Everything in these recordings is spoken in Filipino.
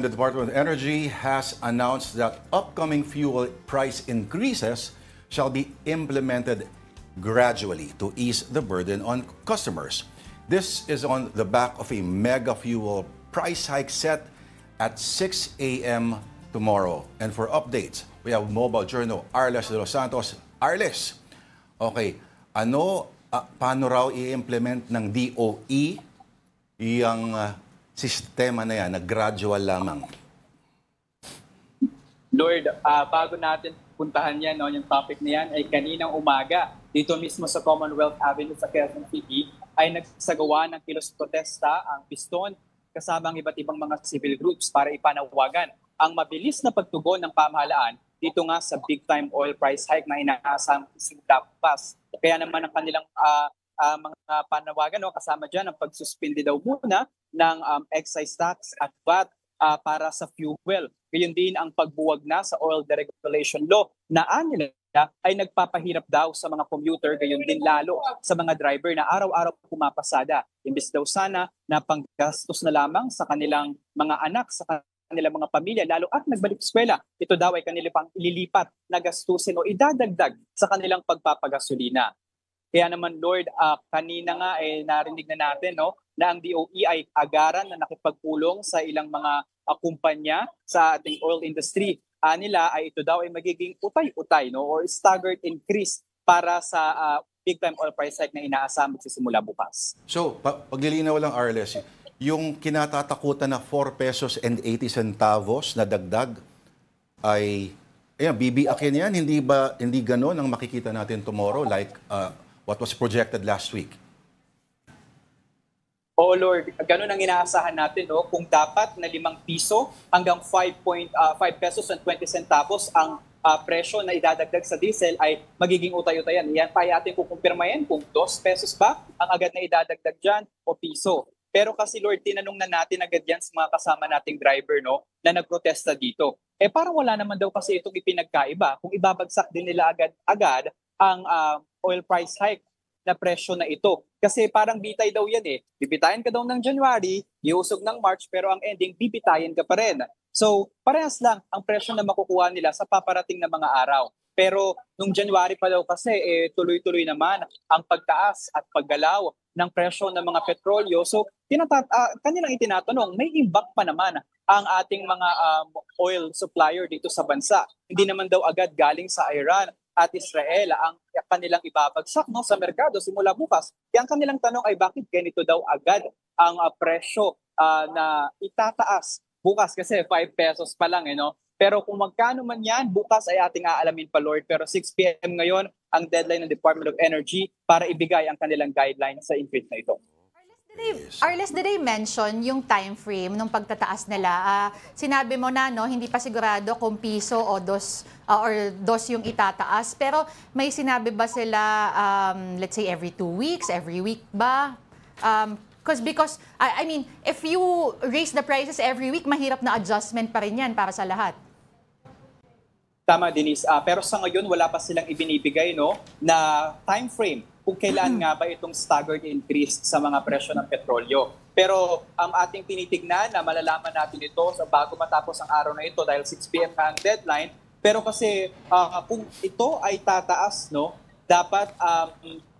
The Department of Energy has announced that upcoming fuel price increases shall be implemented gradually to ease the burden on customers. This is on the back of a mega fuel price hike set at 6 a.m. tomorrow. And for updates, we have Mobile Journal Arles de los Santos. Arles, okay, paano raw i-implement ng DOE yung sistema na yan, na gradual lamang? Lord, bago natin puntahan yan, yung topic na yan, ay kaninang umaga, dito mismo sa Commonwealth Avenue sa Quezon City, ay nagsagawa ng kilos protesta ang Piston kasama ang iba't ibang mga civil groups para ipanawagan ang mabilis na pagtugon ng pamahalaan dito nga sa big-time oil price hike na inaasang singtapas. Kaya naman ang kanilang mga panawagan, kasama dyan ang pagsuspindi daw muna ng excise tax at VAT para sa fuel. Gayon din ang pagbuwag na sa oil deregulation law na nila ay nagpapahirap daw sa mga commuter, gayon din lalo sa mga driver na araw-araw pumapasada. Imbes daw sana na panggastos na lamang sa kanilang mga anak, sa kanilang mga pamilya, lalo at nagbalik eskwela, ito daw ay kanilang ililipat na gastusin o idadagdag sa kanilang pagpapagasolina. Kaya naman Lord, kanina nga narinig na natin na ang DOE ay agaran na nakipagpulong sa ilang mga kumpanya sa ating oil industry. Nila ay ito daw ay magiging utay-utay or staggered increase para sa big time oil price hike na inaasam simula bukas. So, paglilinaw lang Arles, yung kinatatakutan na 4 pesos and 80 centavos na dagdag ay bibiakin yan, hindi gano'n ang makikita natin tomorrow like what was projected last week? Oh Lord, ganun ang inaasahan natin kung dapat na 5 piso hanggang 5 pesos and 20 centavos ang presyo na idadagdag sa diesel ay magiging utay-utayan. Yan pa ating kukumpirmahin kung 2 pesos ba ang agad na idadagdag dyan o piso. Pero kasi Lord, tinanong na natin agad yan sa mga kasama nating driver na nagprotesta dito. Parang wala naman daw kasi itong ipinagkaiba kung ibabagsak din nila agad ang oil price hike na presyo na ito. Kasi parang bitay daw yan Bibitayin ka daw ng January, iusog ng March, pero ang ending bibitayin ka pa rin. So, parehas lang ang presyo na makukuha nila sa paparating na mga araw. Pero nung January pa daw kasi, tuloy-tuloy naman ang pagtaas at paggalaw ng presyo ng mga petrolyo. So, kanilang itinatanong, may impact pa naman ang ating mga oil supplier dito sa bansa. Hindi naman daw agad galing sa Iran at Israel ang kanilang ibabagsak sa merkado simula bukas. Ang kanilang tanong ay bakit ganito daw agad ang presyo na itataas bukas kasi 5 pesos pa lang Pero kung magkano man yan, bukas ay ating aalamin pa Lord. Pero 6 p.m. ngayon ang deadline ng Department of Energy para ibigay ang kanilang guideline sa increase na ito. Arles, did they mention yung time frame ng pagtataas nila? Sinabi mo na, hindi pa sigurado kung piso o dos yung itataas. Pero may sinabi ba sila, let's say every 2 weeks, every week ba? Because I mean, if you raise the prices every week, mahirap na adjustment pa rin yan para sa lahat. Tama, Denise. Pero sa ngayon, wala pa silang ibinibigay na time frame kung kailan nga ba itong staggered increase sa mga presyo ng petrolyo. Pero ang ating tinitignan na malalaman natin ito bago matapos ang araw na ito dahil 6 p.m. ang deadline. Pero kasi kung ito ay tataas, dapat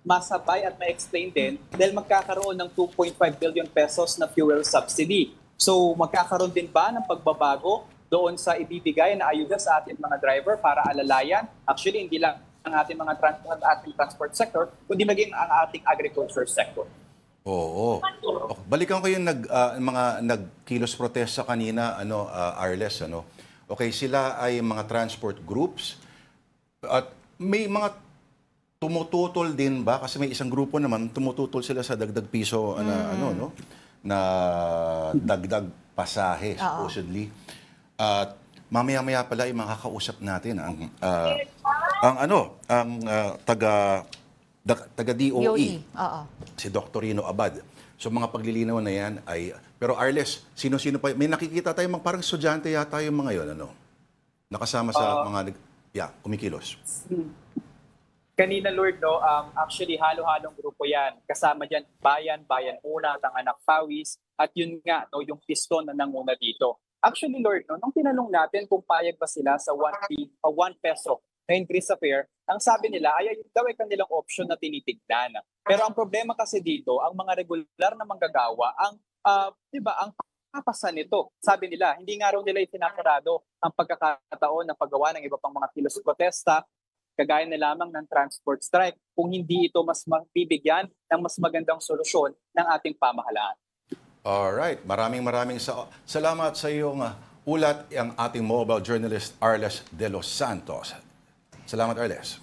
masabay at ma-explain din dahil magkakaroon ng 2.5 billion pesos na fuel subsidy. So magkakaroon din ba ng pagbabago doon sa ibibigay na ayuda sa ating mga driver para alalayan? Actually, hindi lang ang ating mga transport sector, kundi maging ang ating agriculture sector. Oo. Balikan ko yung mga nagkilos protesta kanina, Arles, Okay, sila ay mga transport groups at may mga tumututol din ba kasi may isang grupo naman tumututol sila sa dagdag piso na dagdag pasahe supposedly. At mamaya-maya pala ay makakausap natin ang taga DOE. Si Dr. Rino Abad. So mga paglilinaw na yan ay pero Arles, sino-sino pa may nakikita tayong parang estudyante yata yung mga yon nakasama sa mga kumikilos. Kanina Lord actually halo-halong grupo yan. Kasama diyan Bayan Una, ang Anak Pawis at yun nga yung Piston na nanguna dito. Actually, Lord, no, nung tinanong natin kung payag ba sila sa 1 peso na increase sa fare, ang sabi nila ay ayun daw ay kanilang option na tinitignan. Pero ang problema kasi dito, ang mga regular na manggagawa, ang, 'di ba, ang papasan nito. Sabi nila, hindi nga raw nila itinasarado ang pagkakataon ng paggawa ng iba pang mga kilos protesta, kagaya na lamang ng transport strike, kung hindi ito mas mabibigyan ng mas magandang solusyon ng ating pamahalaan. Alright, maraming salamat sa iyong ulat ang ating mobile journalist Arles De Los Santos. Salamat, Arles.